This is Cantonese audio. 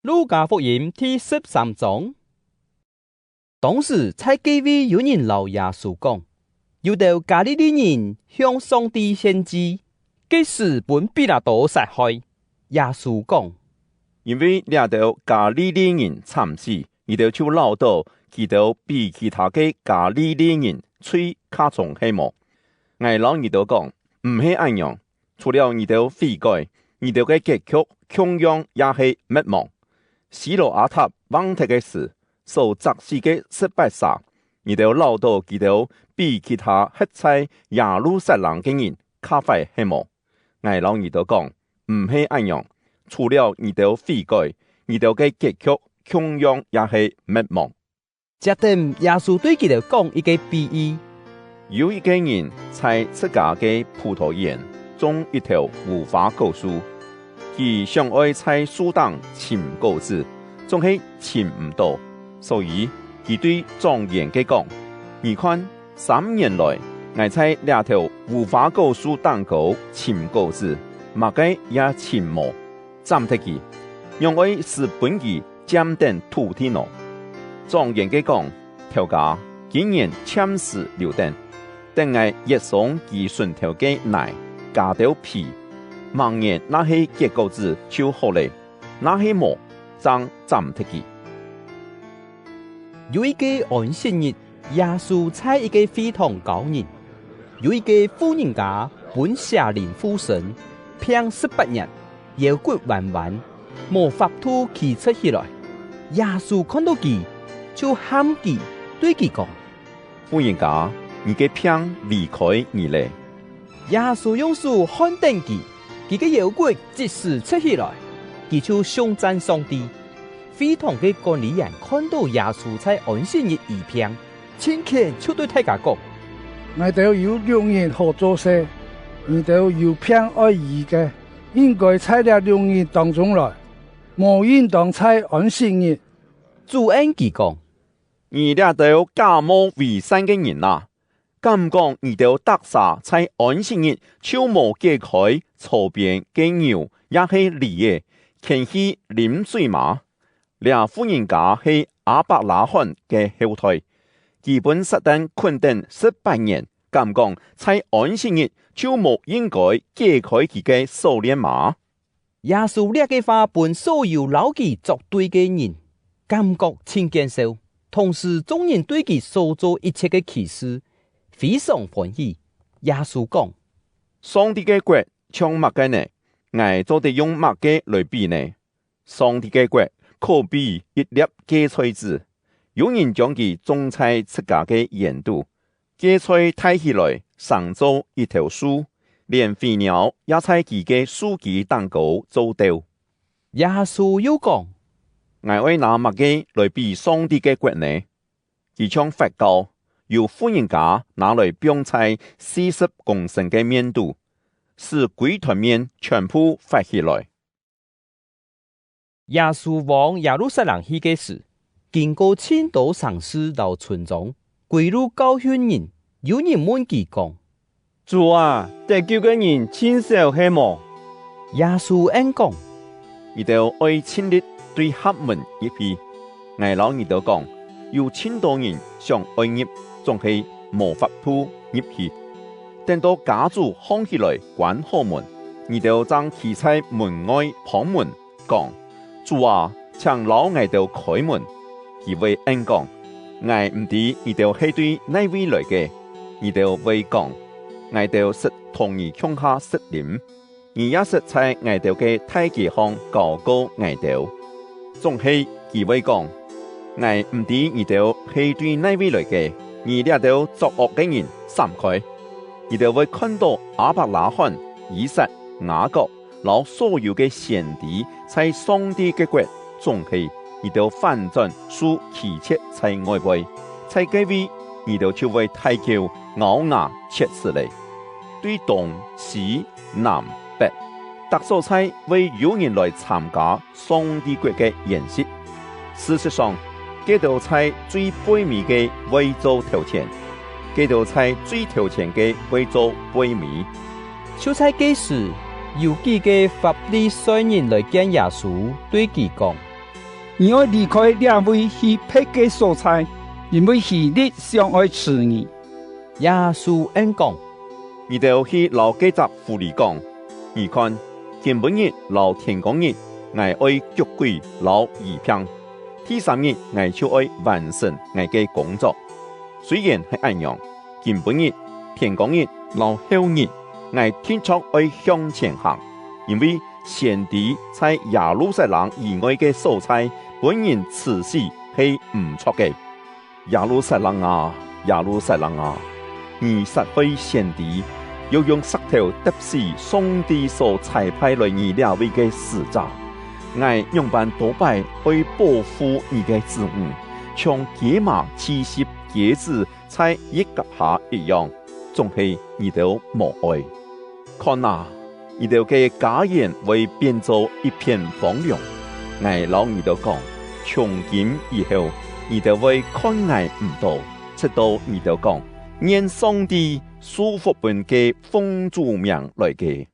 路加福音第13章。當時在基位有人老耶穌講，有道加利利人向上帝獻祭，即時本彼拉多殺害。耶穌講，因為掠到加利利人慘死，伊就鬧到，佢就比其他嘅加利利人嘴較重希望。我老二就講，唔係咁樣，除了伊就悔改，伊就嘅結局同樣也係滅亡。西羅亞塔王提嘅事，受責死嘅失敗殺，伊就鬧到佢就比其他一切耶路撒冷嘅人較快希望。我老二就講，唔係咁樣，除了伊就悔改，伊就嘅結局同樣也係滅亡。接等耶穌對佢哋講一個比喻，有一個人在自家嘅葡萄園種一條無花果樹，佢想愛在樹當尋果子，總係尋唔到，所以佢對莊園嘅講：你看3年來，我在兩條無花果樹當口尋果子，乜嘅也尋無，斬得佢，用愛使本佢佔定土地咯。莊園嘅講：條家竟然簽時留定。等我一送寄順條嘅奶，加掉皮，明年那些結果子就好嘞，那些毛爭斬得佢。有一個安息日，耶穌在一個會堂教人，有一個婦人家本邪靈附身，病18年，腰骨彎彎，無法度企出起來。耶穌看到佢，就喊佢，對佢講：婦人家，你嘅病離開你咧。耶穌用手看定佢，佢嘅腰骨即時出起來，佢就頌讚上帝。會堂嘅管理員看到耶穌在安息日醫病，親切就對大家講：我哋有2人好做事，你哋有病愛醫嘅，應該在這2人當中來，無應當在安息日。主恩佢講：你哋都假冒為善嘅人啊！敢講你哋得殺在安息日，超無解開草邊嘅牛，也係離嘅，前去啉水嘛？倆婦人家係亞伯拉罕嘅後代，基本實定困定18年，敢講在安息日，超無應該解開佢嘅鎖鏈嘛？耶穌呢句話本所有老佢作對嘅人感覺真見受，同時眾人對佢所做一切嘅奇事非常歡喜。耶穌講：上帝嘅國像乜嘅呢？我做得用乜嘅來比呢？上帝嘅國可比一粒芥菜籽，有人將佢種在自家嘅園度，芥菜抬起來，生做一條樹，連飛鳥也在佢嘅樹枝當高做掉。耶穌又講：我愛拿乜嘅來比上帝嘅國呢？佢將佛教由婦人家拿來綁在40公升嘅麵度，使幾團麵全部發起來。耶穌往耶路撒冷去嘅時，經過千多城市到村莊，歸路教訓人。有人問佢講：主啊，得救嘅人親少係麼？耶穌應講：伊就愛親力對黑門入去。我老二就講：有千多人想愛入，總係無法度入去。等到家主放起來關好門，伊就將企在門外旁門講：主啊，請老我就開門。佢會應講：我唔知伊就係對哪位來嘅。伊就會講：我就實同意向下實臨，而也實在我就嘅大街上告告我就。總係佢會講：我唔知伊就係對哪位來嘅。而倆就作惡嘅人散開，伊就會看到亞伯拉罕、以撒、雅各，攞所有嘅先知在上帝嘅國中去，伊就反轉屬奇切在外背，在嗰位伊就會大叫咬牙切齒嚟，對東西南北，特所在為有人來參加上帝國嘅宴席。事實上，基督在最背面嘅為做頭前，基督在最頭前嘅為做背面。就在這時，有幾個法利賽人來見耶穌，對佢講：你要離開這位去別個所在，因為希律想愛吃你。耶穌應講：你哋去老幾隻婦女講，你看，前半日老天公日，我愛腳鬼老二평第三日我就愛完成我嘅工作。雖然係咁樣，前半日天公日老後日，我天速愛向前行，因為先知在耶路撒冷以外嘅所在，本人此時係唔錯嘅。耶路撒冷啊，耶路撒冷啊！你實非先知，要用石頭揼死上帝所差派來你兩位嘅使者。我用辦多擺去保護你嘅子女，像野馬棲息鴿子在一甲下一樣，總係你哋無愛。看啊，你哋嘅家園會變做一片荒涼。我老你哋講，從今以後，你哋會看我唔到，直到你哋講。願上帝祝福本嘅奉主名來嘅。